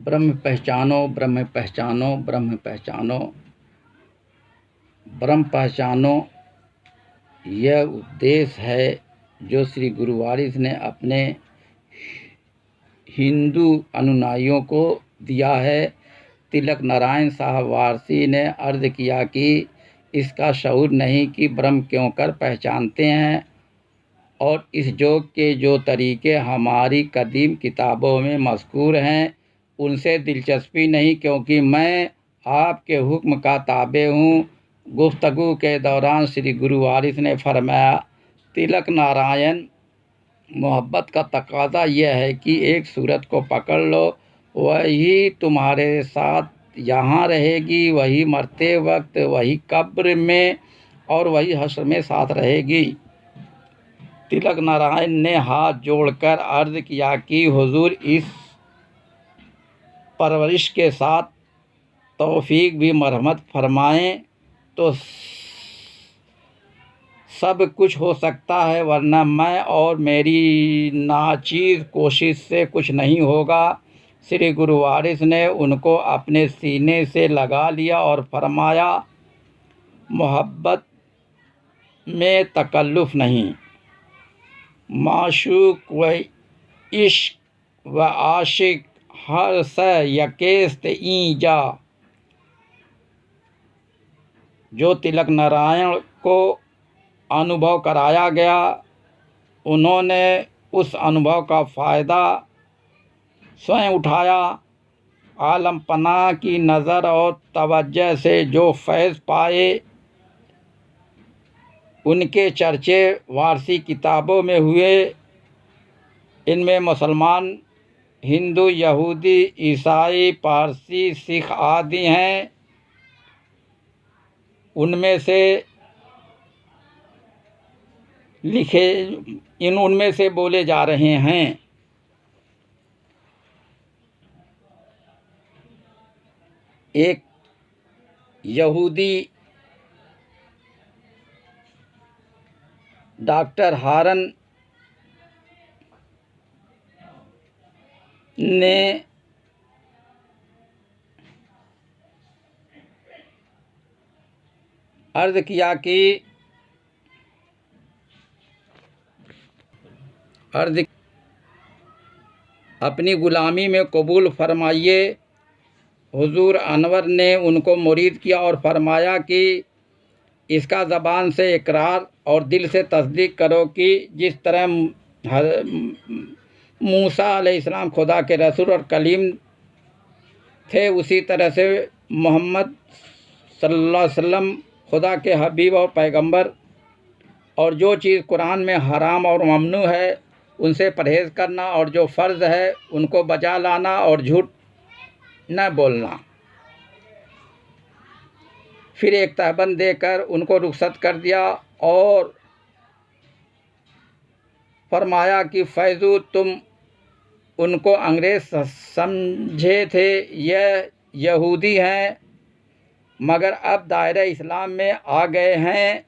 ब्रह्म पहचानो, ब्रह्म पहचानो, ब्रह्म पहचानो, ब्रह्म पहचानो, यह उपदेश है जो श्री गुरु वारिस ने अपने हिंदू अनुयायियों को दिया है। तिलक नारायण शाह वारसी ने अर्ज किया कि इसका शऊर नहीं कि ब्रह्म क्यों कर पहचानते हैं, और इस योग के जो तरीके हमारी कदीम किताबों में मज़कूर हैं उनसे दिलचस्पी नहीं, क्योंकि मैं आपके हुक्म का ताबे हूँ। गुफ्तगू के दौरान श्री गुरु वारिस ने फरमाया, तिलक नारायण, मोहब्बत का तकाजा यह है कि एक सूरत को पकड़ लो, वही तुम्हारे साथ यहाँ रहेगी, वही मरते वक्त, वही कब्र में और वही हश्र में साथ रहेगी। तिलक नारायण ने हाथ जोड़कर अर्ज किया कि हुजूर इस परवरिश के साथ तौफीक भी मरहमत फरमाएं तो सब कुछ हो सकता है, वरना मैं और मेरी नाचीज़ कोशिश से कुछ नहीं होगा। श्री गुरु वारिस ने उनको अपने सीने से लगा लिया और फरमाया, मोहब्बत में तकल्लुफ़ नहीं, माशूक व इश्क व आशिक हर स यकेस्त ई जा। जो तिलक नारायण को अनुभव कराया गया, उन्होंने उस अनुभव का फ़ायदा स्वयं उठाया। आलम पनाह की नज़र और तवज्जो से जो फैज़ पाए, उनके चर्चे वारसी किताबों में हुए। इनमें मुसलमान, हिंदू, यहूदी, ईसाई, पारसी, सिख आदि हैं। उनमें से बोले जा रहे हैं। एक यहूदी डॉक्टर हारन ने अर्ज़ किया कि अपनी ग़ुलामी में कबूल फरमाइए। हुजूर अनवर ने उनको मुरीद किया और फरमाया कि इसका ज़बान से इकरार और दिल से तस्दीक करो कि जिस तरह मूसा अलैहिस्सलाम खुदा के रसूल और कलीम थे, उसी तरह से मोहम्मद सल्लल्लाहु अलैहि वसल्लम खुदा के हबीब और पैगंबर, और जो चीज़ कुरान में हराम और ममनू है उनसे परहेज़ करना, और जो फ़र्ज़ है उनको बजा लाना, और झूठ न बोलना। फिर एक तहबंद देकर उनको रुखसत कर दिया और फरमाया कि फैज़ू, तुम उनको अंग्रेज़ समझे थे, यह यहूदी हैं, मगर अब दायरे इस्लाम में आ गए हैं।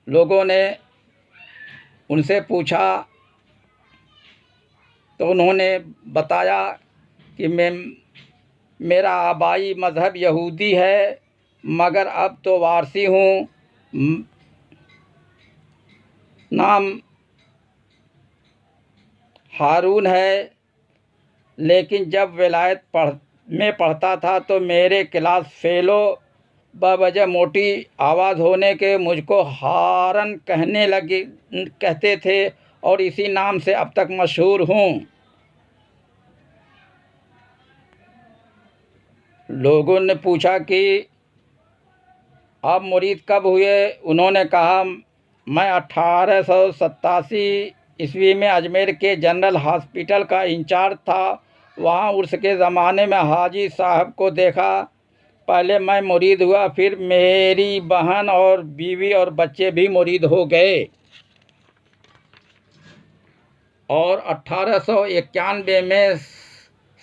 लोगों ने उनसे पूछा तो उन्होंने बताया कि मेरा आबाई मज़हब यहूदी है, मगर अब तो वारसी हूँ। नाम हारून है, लेकिन जब विलायत में पढ़ता था तो मेरे क्लास फेलो बवजह मोटी आवाज़ होने के मुझको हारन कहते थे, और इसी नाम से अब तक मशहूर हूँ। लोगों ने पूछा कि आप मुरीद कब हुए? उन्होंने कहा, मैं 1887 ईस्वी में अजमेर के जनरल हॉस्पिटल का इंचार्ज था। वहाँ उर्स के ज़माने में हाजी साहब को देखा। पहले मैं मुरीद हुआ, फिर मेरी बहन और बीवी और बच्चे भी मुरीद हो गए, और 1891 में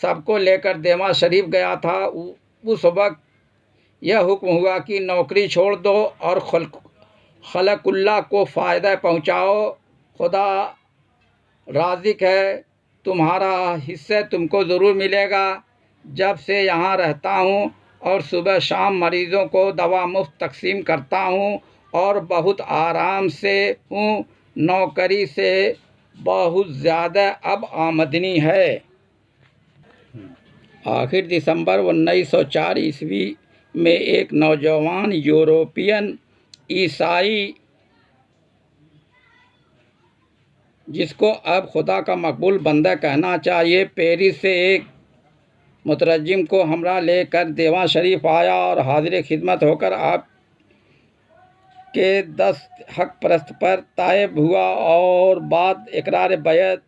सबको लेकर देवा शरीफ गया था। उस वक्त यह हुक्म हुआ कि नौकरी छोड़ दो और खलकुल्ला को फ़ायदा पहुँचाओ। खुदा राज़िक है, तुम्हारा हिस्सा तुमको ज़रूर मिलेगा। जब से यहाँ रहता हूँ और सुबह शाम मरीज़ों को दवा मुफ्त तकसीम करता हूँ और बहुत आराम से हूँ। नौकरी से बहुत ज़्यादा अब आमदनी है। आखिर दिसंबर 1904 ईस्वी में एक नौजवान यूरोपियन ईसाई, जिसको अब खुदा का मकबूल बंदा कहना चाहिए, पेरिस से एक मुतरज्जिम को हमरा लेकर देवा शरीफ आया और हाजिर खिदमत होकर आप के 10 हक परस्त पर तायब हुआ और बाद इकरार बैत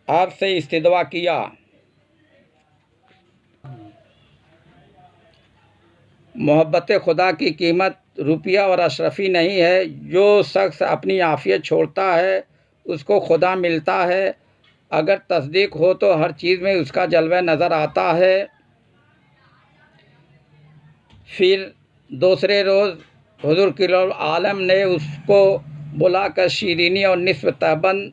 आपसे इस्तिदवा किया। मोहब्बत खुदा की कीमत रुपया और अशरफी नहीं है। जो शख्स अपनी आफियत छोड़ता है उसको खुदा मिलता है। अगर तस्दीक हो तो हर चीज़ में उसका जलवा नज़र आता है। फिर दूसरे रोज़ हुज़ूर किबला आलम ने उसको बुलाकर शीरीनी और निस्फ तहबंद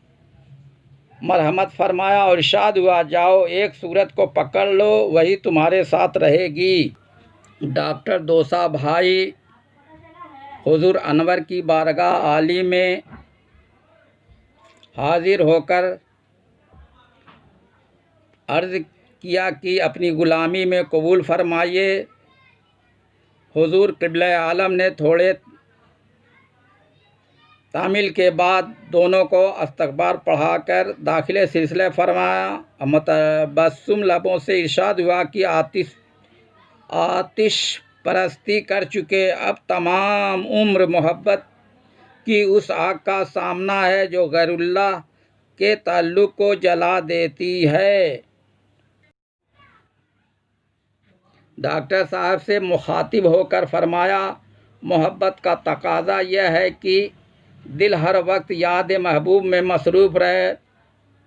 मरहमत फरमाया और इरशाद हुआ, जाओ एक सूरत को पकड़ लो, वही तुम्हारे साथ रहेगी। डॉक्टर दोसा भाई हुज़ूर अनवर की बारगाह आली में हाजिर होकर अर्ज़ किया कि अपनी ग़ुलामी में कबूल फरमाइए। हुज़ूर क़िबला आलम ने थोड़े तामील के बाद दोनों को इस्तग़फ़ार पढ़ाकर दाखिले सिलसिले फरमाया। मुतबस्सुम लबों से इरशाद हुआ कि आतिश परस्ती कर चुके, अब तमाम उम्र मोहब्बत की उस आग का सामना है जो गैरुल्लाह के ताल्लुक़ को जला देती है। डॉक्टर साहब से मुखातिब होकर फरमाया, मोहब्बत का तकाज़ा यह है कि दिल हर वक्त याद महबूब में मसरूफ़ रहे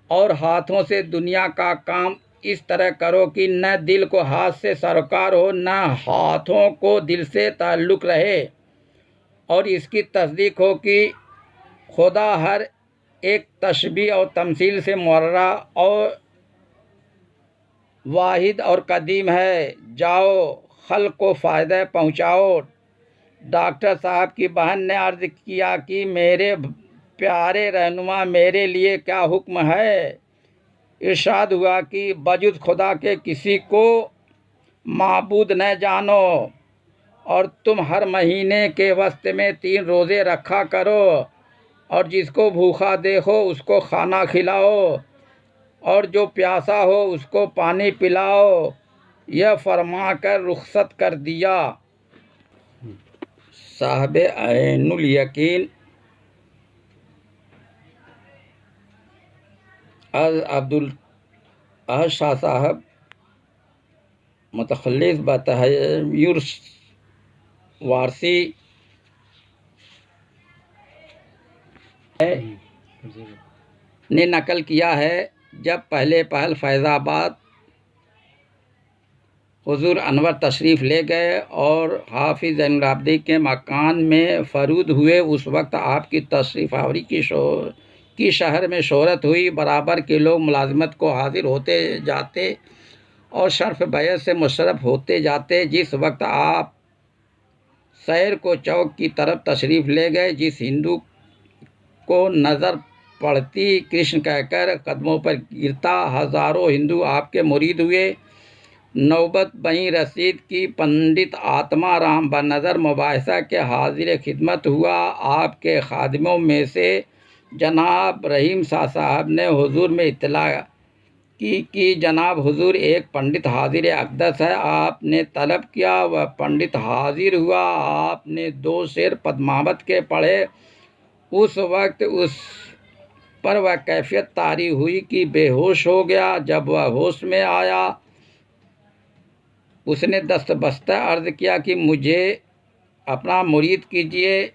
और हाथों से दुनिया का काम इस तरह करो कि न दिल को हाथ से सरोकार हो, न हाथों को दिल से ताल्लुक़ रहे, और इसकी तस्दीक हो कि खुदा हर एक तशबीह और तमसील से मुर्रा और वाहिद और कदीम है। जाओ खल्क़ को फ़ायदा पहुँचाओ। डॉक्टर साहब की बहन ने अर्ज़ किया कि मेरे प्यारे रहनुमा, मेरे लिए क्या हुक्म है? इरशाद हुआ कि बजुज़ खुदा के किसी को माबूद न जानो और तुम हर महीने के वस्त में 3 रोज़े रखा करो और जिसको भूखा देखो उसको खाना खिलाओ और जो प्यासा हो उसको पानी पिलाओ। यह फरमा कर रुखसत कर दिया। साहब ऐनुल यकीन अब्दुल अहद शाह साहब मुतखल्लिस बतहय्युर वारसी ने नकल किया है, जब पहले पहल फैज़ाबाद हुज़ूर अनवर तशरीफ़ ले गए और हाफिज़ ज़ैनुल आबिदीन के मकान में फ़रूद हुए, उस वक्त आपकी तशरीफ़ आवरी की शहर में शोहरत हुई। बराबर के लोग मुलाज़मत को हाजिर होते जाते और शर्फ़ बैत से मुशर्रफ़ होते जाते। जिस वक्त आप सैर को चौक की तरफ तशरीफ़ ले गए, जिस हिंदू को नज़र पड़ती कृष्ण कहकर कदमों पर गिरता, हज़ारों हिंदू आपके मुरीद हुए। नौबत बहीं रसीद की पंडित आत्मा राम बनज़र मुबाहिसा के हाजिर खिदमत हुआ। आपके खादिमों में से जनाब रहीम शाह साहब ने हुजूर में इत्तला की कि जनाब हुजूर एक पंडित हाजिर अक़दस है। आपने तलब किया, वह पंडित हाजिर हुआ। आपने 2 शेर पद्मावत के पढ़े। उस वक्त उस पर वह कैफियत तारी हुई कि बेहोश हो गया। जब वह होश में आया, उसने दस्तबस्ता अर्ज़ किया कि मुझे अपना मुरीद कीजिए,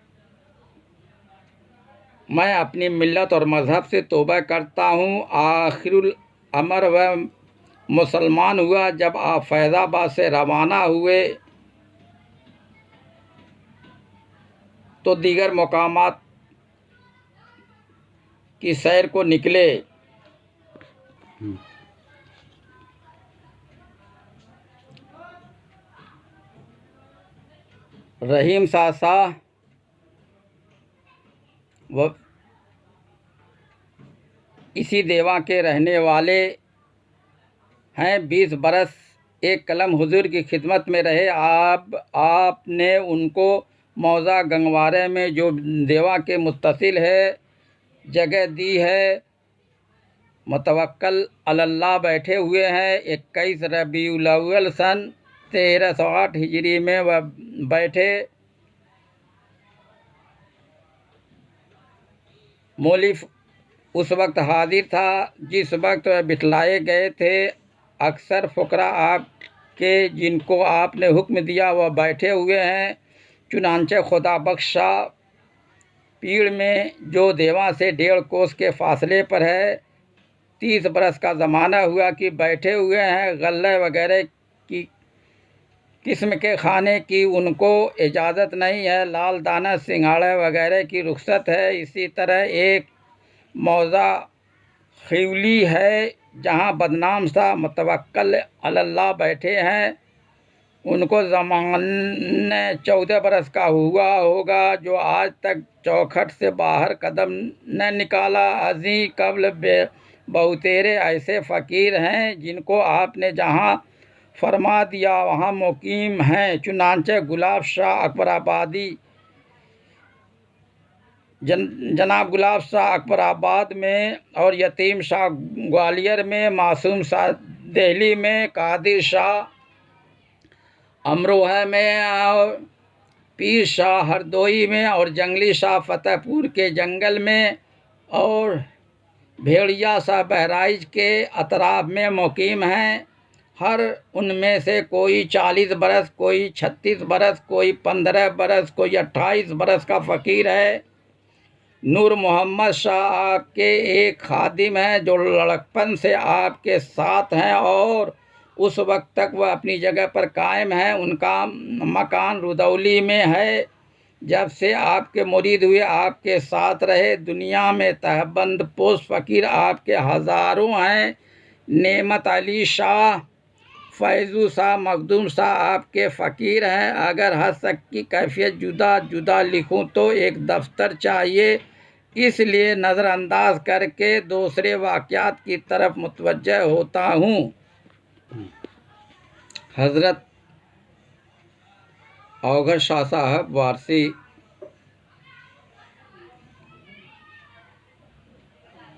मैं अपनी मिल्लत और मज़हब से तौबा करता हूँ। आखिरुल अमर वह मुसलमान हुआ। जब आप फैज़ाबाद से रवाना हुए तो दीगर मकामात की सैर को निकले। रहीम शाह व इसी देवा के रहने वाले हैं। 20 बरस एक कलम हुजूर की खिदमत में रहे। आपने उनको मौजा गंगवारे में जो देवा के मुत्तसिल है जगह दी है। मुतवक्कल अल्लाह बैठे हुए हैं। 21 रबीउल अव्वल सन 1308 हिजरी में वह बैठे। मौलिफ उस वक्त हाजिर था जिस वक्त वह बिठलाए गए थे। अक्सर फ़ुकरा आपके जिनको आपने हुक्म दिया वह बैठे हुए हैं। चुनांचे खुदा बख्शा पीड़ में जो देवा से 1.5 कोस के फासले पर है। 30 बरस का ज़माना हुआ कि बैठे हुए हैं। गल्ले वगैरह की किस्म के खाने की उनको इजाज़त नहीं है। लाल दाना सिंघाड़े वगैरह की रुख्सत है। इसी तरह एक मौज़ा खिवली है जहाँ बदनाम सा मुतवक्कल अल्लाह बैठे हैं। उनको ज़माने 14 बरस का हुआ होगा जो आज तक चौखट से बाहर कदम न निकाला। अजी कबल बहुतेरे ऐसे फ़कीर हैं जिनको आपने जहाँ फरमा दिया वहाँ मुकीम हैं। चुनांचे गुलाब शाह अकबराबादी जनाब गुलाब शाह अकबराबाद में और यतीम शाह ग्वालियर में, मासूम शाह दिल्ली में, कादिर शाह अमरोहा में और पीर शाह हरदोई में और जंगली शाह फतेहपुर के जंगल में और भेड़िया शाह बहराइच के अतराफ में मुकीम हैं। हर उनमें से कोई 40 बरस, कोई 36 बरस, कोई 15 बरस, कोई 28 बरस का फ़कीर है। नूर मोहम्मद शाह आपके एक खादिम हैं जो लड़कपन से आपके साथ हैं और उस वक्त तक वह अपनी जगह पर कायम हैं। उनका मकान रुदौली में है। जब से आपके मुरीद हुए आपके साथ रहे। दुनिया में तहबंद पोश फ़कीर आपके हज़ारों हैं। नेमत अली शाह, फैज़ू शाह, मखदूम शाह आपके फ़कीर हैं। अगर हद तक की कैफियत जुदा जुदा लिखूं तो एक दफ्तर चाहिए, इसलिए नज़रअंदाज करके दूसरे वाक़यात की तरफ मुतवज्जह होता हूँ। हज़रत औघड़ शाह साहब वारसी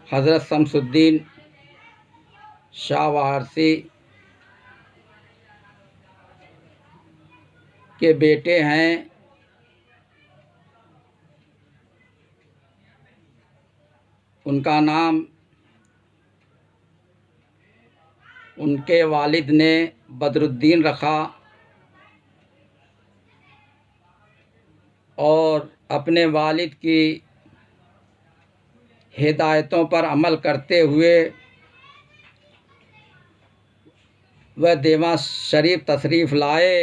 हज़रत शमसुद्दीन शाह वारसी के बेटे हैं। उनका नाम उनके वालिद ने बदरुद्दीन रखा और अपने वालिद की हिदायतों पर अमल करते हुए वह देवा शरीफ तशरीफ़ लाए।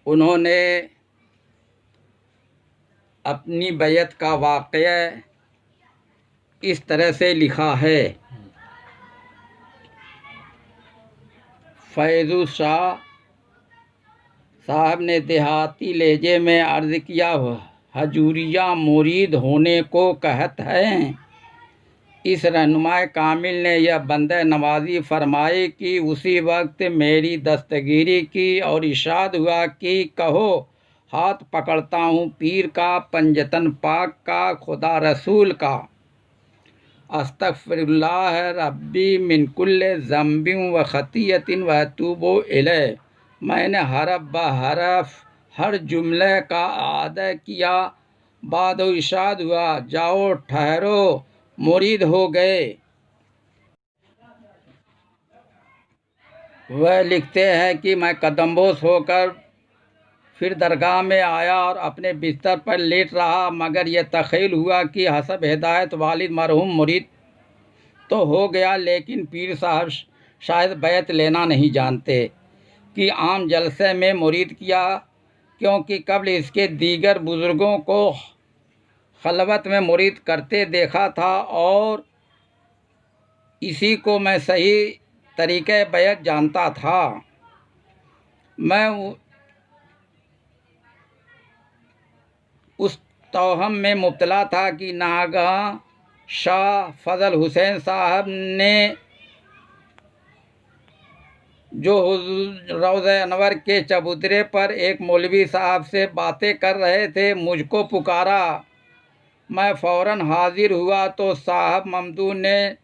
उन्होंने अपनी बैत का वाक़या इस तरह से लिखा है। फैज़ू शाह साहब ने देहाती लहजे में अर्ज़ किया, हजूरिया मुरीद होने को कहत हैं। इस रहनुमाए कामिल ने यह बंदे नवाजी फरमाई कि उसी वक्त मेरी दस्तगीरी की और इरशाद हुआ कि कहो हाथ पकड़ता हूँ पीर का, पंजतन पाक का, खुदा रसूल का। अस्तग़फिरुल्लाह रब्बी मिन कुल्ले ज़ंबिन व ख़तीयतिन व अतूबु इलैह। मैंने हरफ ब हरफ हर जुमले का अदा किया। बाद इरशाद हुआ, जाओ ठहरो, मुरीद हो गए। वह लिखते हैं कि मैं कदमबोस होकर फिर दरगाह में आया और अपने बिस्तर पर लेट रहा, मगर यह तख़य्युल हुआ कि हसब हिदायत वालिद मरहूम मुरीद तो हो गया, लेकिन पीर साहब शायद बैत लेना नहीं जानते कि आम जलसे में मुरीद किया, क्योंकि कबल इसके दीगर बुज़ुर्गों को खलवत में मुरीद करते देखा था और इसी को मैं सही तरीक़े बैत जानता था। मैं उस तौहम में मुब्तला था कि नागाह शाह फजल हुसैन साहब ने जो रोज़े अनवर के चबूतरे पर एक मौलवी साहब से बातें कर रहे थे मुझको पुकारा। मैं फ़ौरन हाजिर हुआ तो साहब ममदूह ने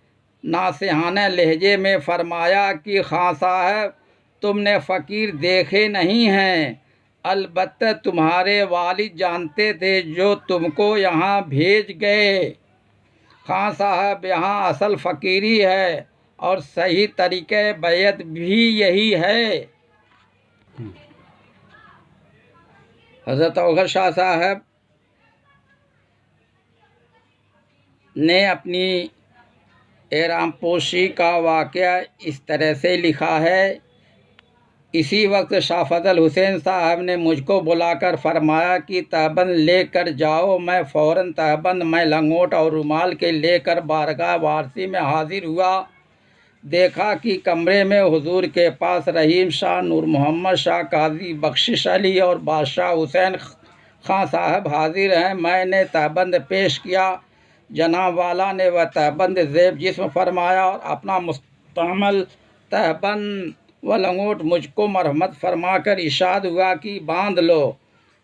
नासिहाना लहजे में फ़रमाया कि खां साहब तुमने फ़कीर देखे नहीं हैं, अलबत्ता तुम्हारे वालिद जानते थे जो तुमको यहाँ भेज गए। खां साहब यहाँ असल फ़कीरी है और सही तरीक़े बैत भी यही है। हज़रत औगर शाह साहब ने अपनी एहराम पोशी का वाक़या इस तरह से लिखा है। इसी वक्त शाह फजल हुसैन साहब ने मुझको बुलाकर फरमाया कि तहबंद लेकर जाओ। मैं फ़ौरन तहबंद में लंगोट और रुमाल के लेकर बारगाह वारसी में हाजिर हुआ। देखा कि कमरे में हुजूर के पास रहीम शाह, नूर मोहम्मद शाह, काजी बख्शिश अली और बादशाह हुसैन खां साहब हाजिर हैं। मैंने तहबंद पेश किया। जनाब वाला ने वह तहबंद ज़ेब जिस्म फरमाया और अपना मुस्तमल तहबंद व लंगोट मुझको मरहमत फरमा कर इरशाद हुआ कि बांध लो।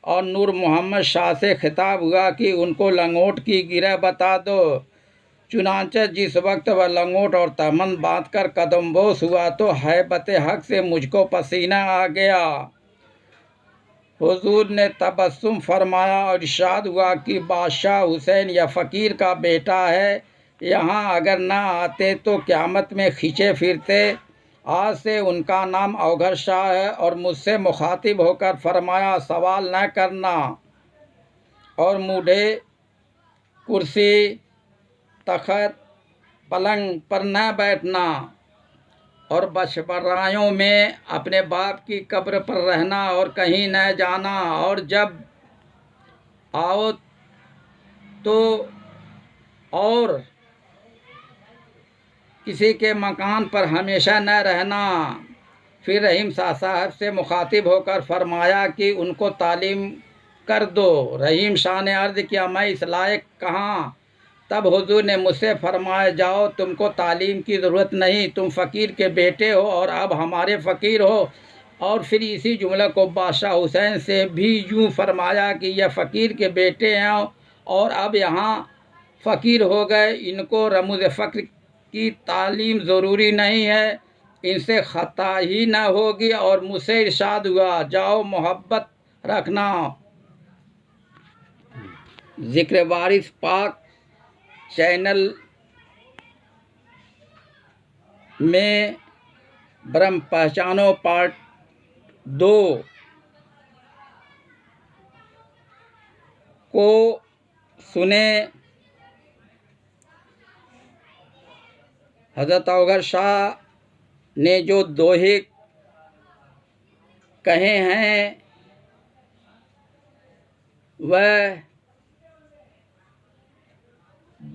और नूर मोहम्मद शाह से खिताब हुआ कि उनको लंगोट की गिरह बता दो। चुनांचे जिस वक्त वह लंगोट और तहबंद बांध कर कदमबोस हुआ तो हैबत हक से मुझको पसीना आ गया। हुजूर ने तबस्सुम फरमाया और इरशाद हुआ कि बादशाह हुसैन या फ़कीर का बेटा है, यहाँ अगर ना आते तो क़यामत में खींचे फिरते। आज से उनका नाम औगर शाह है। और मुझसे मुखातिब होकर फरमाया सवाल न करना और मूढ़े कुर्सी तख़त पलंग पर न बैठना और बशबरायों में अपने बाप की कब्र पर रहना और कहीं न जाना। और जब आओ तो और किसी के मकान पर हमेशा न रहना। फिर रहीम शाह साहब से मुखातिब होकर फरमाया कि उनको तालीम कर दो। रहीम शाह ने अर्ज़ किया मैं इस लायक कहाँ। तब हुजूर ने मुझसे फरमाया जाओ, तुमको तालीम की ज़रूरत नहीं, तुम फ़कीर के बेटे हो और अब हमारे फ़कीर हो। और फिर इसी जुमले को बादशाह हुसैन से भी यूँ फरमाया कि यह फ़कीर के बेटे हैं और अब यहाँ फ़कीर हो गए, इनको रमूज़ फ़क्र की तालीम ज़रूरी नहीं है, इनसे ख़ता ही न होगी। और मुझसे इरशाद हुआ जाओ मोहब्बत रखना। ज़िक्र वारिस पाक चैनल में ब्रह्म पहचानो पार्ट 2 को सुने। हज़रत औगर शाह ने जो दोहे कहे हैं वह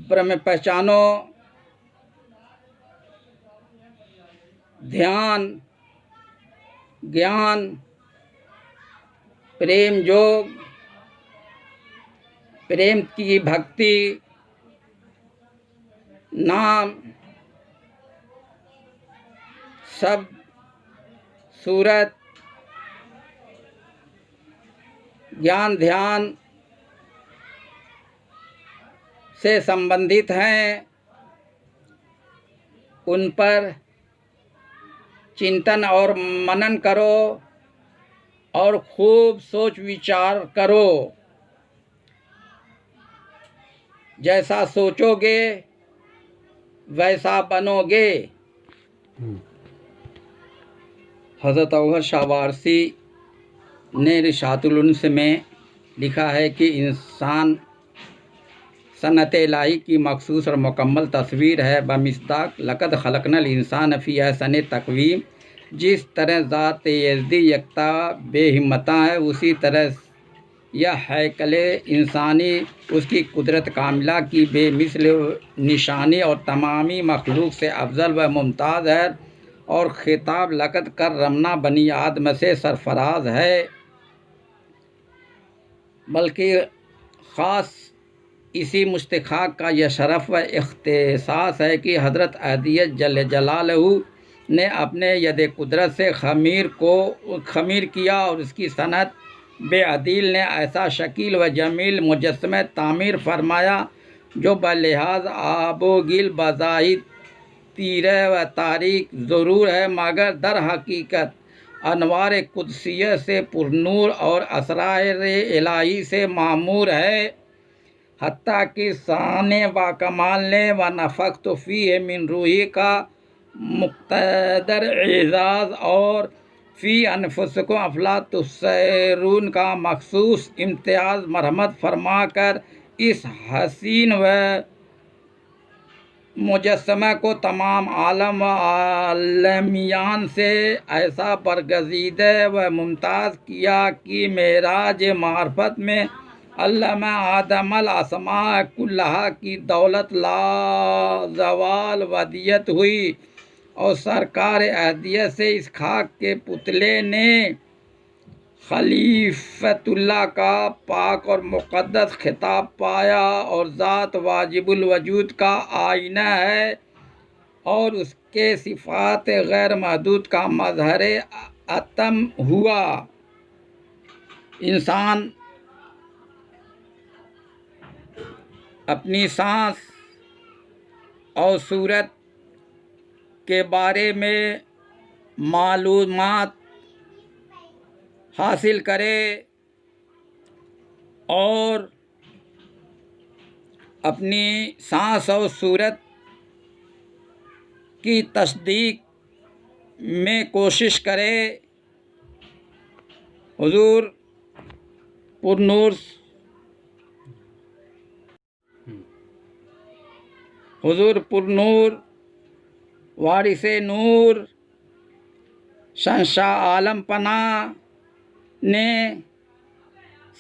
ब्रह्म पहचानो, ध्यान, ज्ञान, प्रेम योग, प्रेम की भक्ति, नाम, शब्द, सूरत, ज्ञान ध्यान से संबंधित हैं। उन पर चिंतन और मनन करो और खूब सोच विचार करो। जैसा सोचोगे वैसा बनोगे। हज़रत औगर शाह वारसी ने रिशातुल उन्स में लिखा है कि इंसान सन्नत इलाही की मखसूस और मुकम्मल तस्वीर है। बमिस्दाक लक़द खलक़नल इंसान फ़ी अहसन तक़वीम। जिस तरह ज़ात यज़दी यकता बेहिम्मता है, उसी तरह यह हैकले इंसानी उसकी कुदरत कामिला की बेमिसल निशानी और तमामी मखलूक से अफजल व मुमताज़ है, और खिताब लक़द करमना बनी आदम से सरफराज है। बल्कि ख़ास इसी मुस्तख़ाक़ का यह शरफ़ व इख्तिसास है कि हज़रत अहदियत जल्ल जलालहू ने अपने यद कुदरत से खमीर किया, और उसकी सनत बेअदील ने ऐसा शकील व जमील मुजस्समे तामीर फरमाया जो बलिहाज आबोगिल बज़ाहिर तीरे व तारीक ज़रूर है, मगर दर हकीकत अनवार कुदसिय्यह से पुरनूर और असरार इलाही से मामूर है। हत्ता कि शान बाकमाल ने व नफ़ख्तु फ़ीह मिन रूही का मुक़्तदर एज़ाज़ और फ़ी अनफुसिकुम अफ़ला तुबसिरून का मखसूस इम्तियाज़ मरहमत फरमा कर इस हसीन व मुजस्समा को तमाम आलम व आलमियान से ऐसा बरगज़ीदा व मुमताज़ किया कि मेराज मार्फत में अल्लामा आदमल अस्मा कुल्लहा की दौलत लाज़वाल वदियत हुई, और सरकार अहदियत से इस खाक के पुतले ने खलीफतुल्लाह का पाक और मुक़द्दस खिताब पाया, और ज़ात वाजिबुल वजूद का आईना है, और उसके सिफ़ात गैर महदूद का मज़हर अतम हुआ। इंसान अपनी सांस और सूरत के बारे में मालूमात हासिल करे और अपनी सांस और सूरत की तस्दीक में कोशिश करे। हुजूर पुरनूर वारिसे नूर शहंशाह आलम पना ने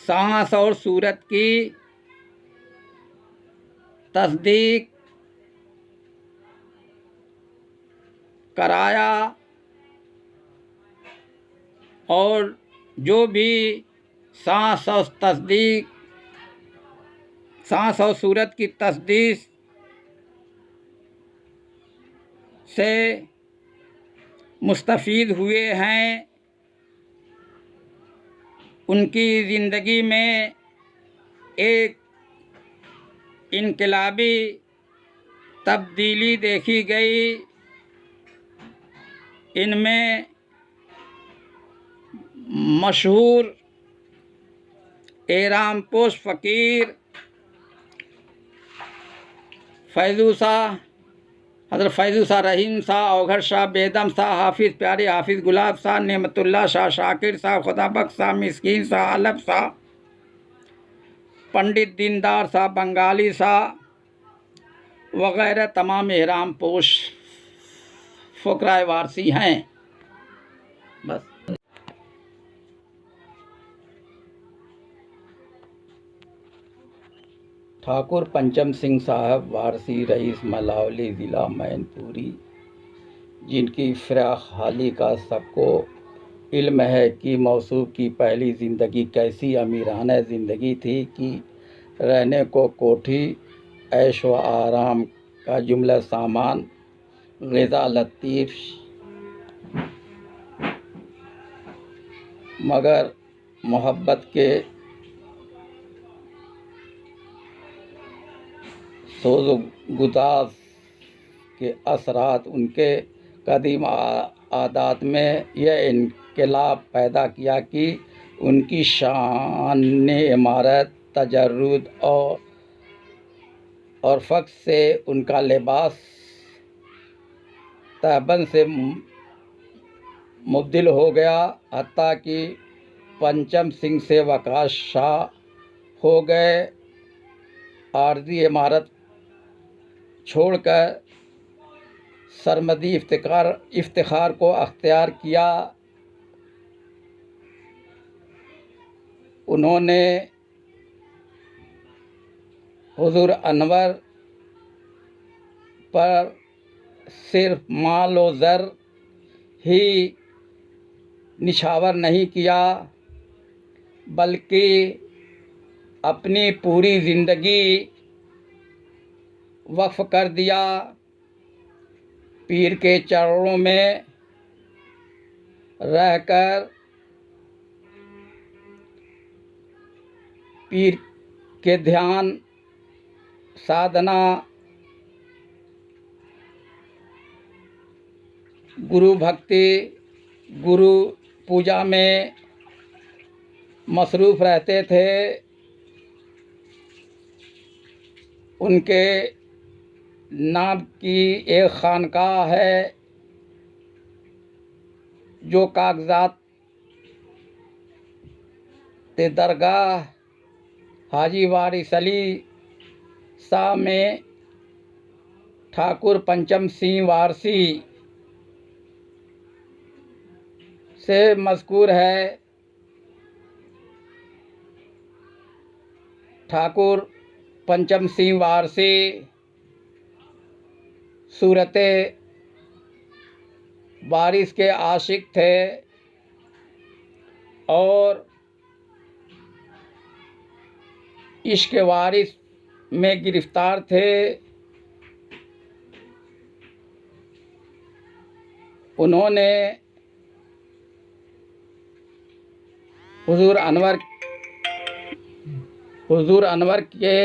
सांस और सूरत की तस्दीक कराया, और जो भी सांस और सूरत की तस्दीक से मुस्तफ़ीद हुए हैं, उनकी ज़िंदगी में एक इनकलाबी तब्दीली देखी गई। इनमें मशहूर एराम पोश फ़कीर फैज़ू शाह, हज़रत फैज़ू शाह, रहीम शाह, औघड़ शाह, बेदम शाह, हाफिज़ प्यारे, हाफिज़ गुलाब शाह, नेमतुल्लाह शाह, शाकिर शाह, खुदाबख्श शाह, मिस्कीन शाह, अलब शाह, पंडित दीनदार शाह, बंगाली शाह वग़ैरह तमाम एहराम पोश फ़ुक़राए वारसी हैं। बस। ठाकुर पंचम सिंह साहब वारसी, रईस मलावली, ज़िला मैनपुरी, जिनकी फ़िराक़ हाली का सबको इल्म है कि मौसूफ़ की पहली ज़िंदगी कैसी अमीराना ज़िंदगी थी कि रहने को कोठी, ऐश व आराम का जुमला सामान, ग़िज़ा लतीफ़, मगर मोहब्बत के सोज़गुदाज़ के असरात उनके कदीम आदात में यह इनकलाब पैदा किया कि उनकी शान इमारत, तजर्रुद और फ़ख्र से उनका लिबास तहबन से मुब्दिल हो गया, हत्ता कि पंचम सिंह से वकास शाह हो गए। आर्ज़ी इमारत छोड़कर सरमदी इफ्तिखार को अख्तियार किया। उन्होंने हुजूर अनवर पर सिर्फ माल और ज़र ही निछावर नहीं किया, बल्कि अपनी पूरी ज़िंदगी वक्फ कर दिया पीर के चरणों में रहकर, पीर के ध्यान, साधना, गुरु भक्ति, गुरु पूजा में मसरूफ़ रहते थे। उनके नाम की एक खानकाह है जो कागज़ात दरगाह हाजी वारिस अली शाह में ठाकुर पंचम सिंह वारसी से मज़कूर है। ठाकुर पंचम सिंह वारसी सूरत वारिस के आशिक थे और इश्क वारिस में गिरफ्तार थे। उन्होंने हुजूर अनवर के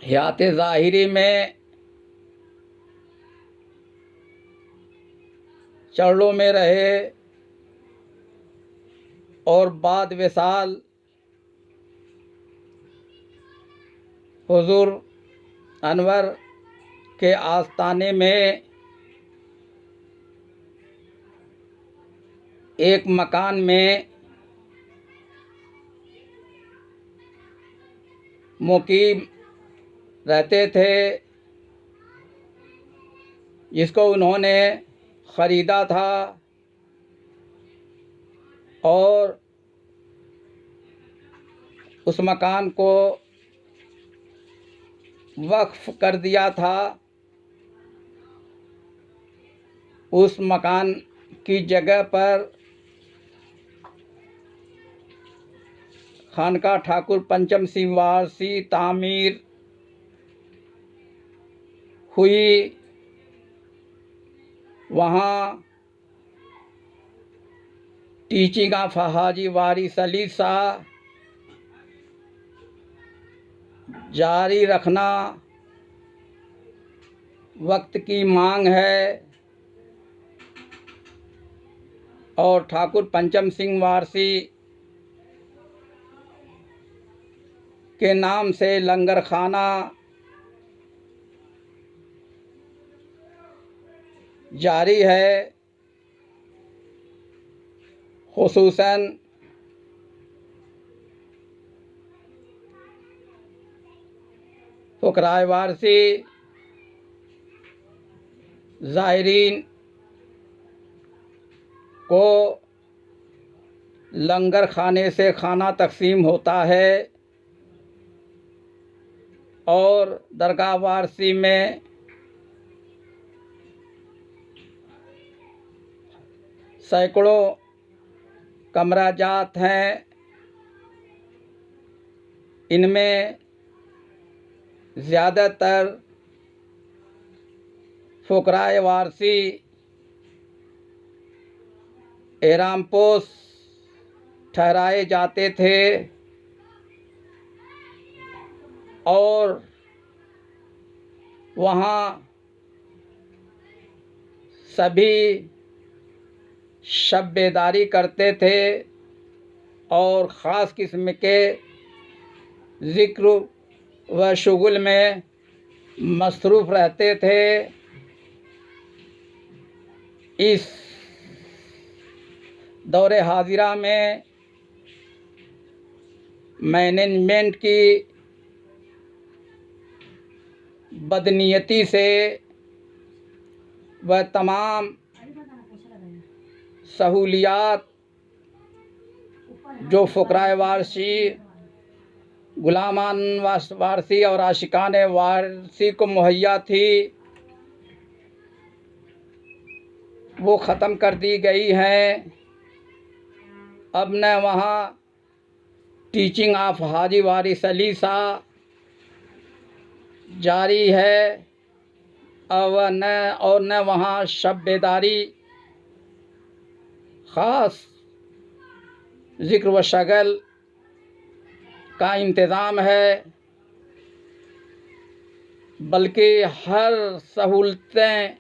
हयात ज़ाहिरी में चरणों में रहे और बाद विसाल हुजूर अनवर के आस्ताने में एक मकान में मुकीम रहते थे, जिसको उन्होंने ख़रीदा था और उस मकान को वक्फ कर दिया था। उस मकान की जगह पर खानका ठाकुर पंचम सिंह वारसी तामीर हुई। वहाँ टीचिंग ऑफ हाजी वारिस अली शाह जारी रखना वक्त की मांग है और ठाकुर पंचम सिंह वारसी के नाम से लंगर खाना जारी है। खुसूसन फ़ुक़राए वारसी ज़ाहिरीन को लंगर खाने से खाना तकसीम होता है और दरगाह वारसी में सैकड़ों कमरा जात हैं। इनमें ज़्यादातर फ़ुक़राए वारसी एहरामपोश ठहराए जाते थे और वहाँ सभी शब बेदारी करते थे और ख़ास किस्म के ज़िक्र व शुगुल में मसरूफ़ रहते थे। इस दौरे हाजिरा में मैनेजमेंट की बदनीयती से वह तमाम सहूलियात जो फ़ुक़राए वारसी, गुलामान वारसी और आशिकान वारसी को मुहैया थी, वो ख़त्म कर दी गई हैं। अब न वहाँ टीचिंग ऑफ हाजी वारिस अली शाह जारी है और न वहाँ शब बेदारी ख़ास ज़िक्र व शगल का इंतज़ाम है, बल्कि हर सहूलतें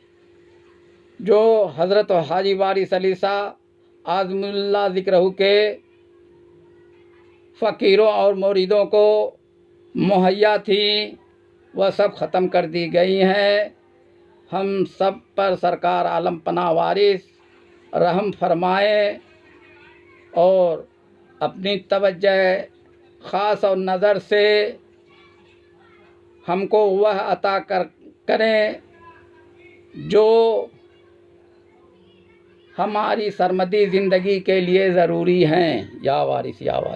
जो हज़रत हाजी वारिस अली शाह आज़मुल्लाह ज़िक्रहू के फ़कीरों और मुरीदों को मुहैया थी, वह सब ख़त्म कर दी गई हैं। हम सब पर सरकार आलम पनाह वारिस रहम फरमाए और अपनी तवज्जो ख़ास और नज़र से हमको वह अता करें जो हमारी सरमदी ज़िंदगी के लिए ज़रूरी हैं। या वारिस या वारिस।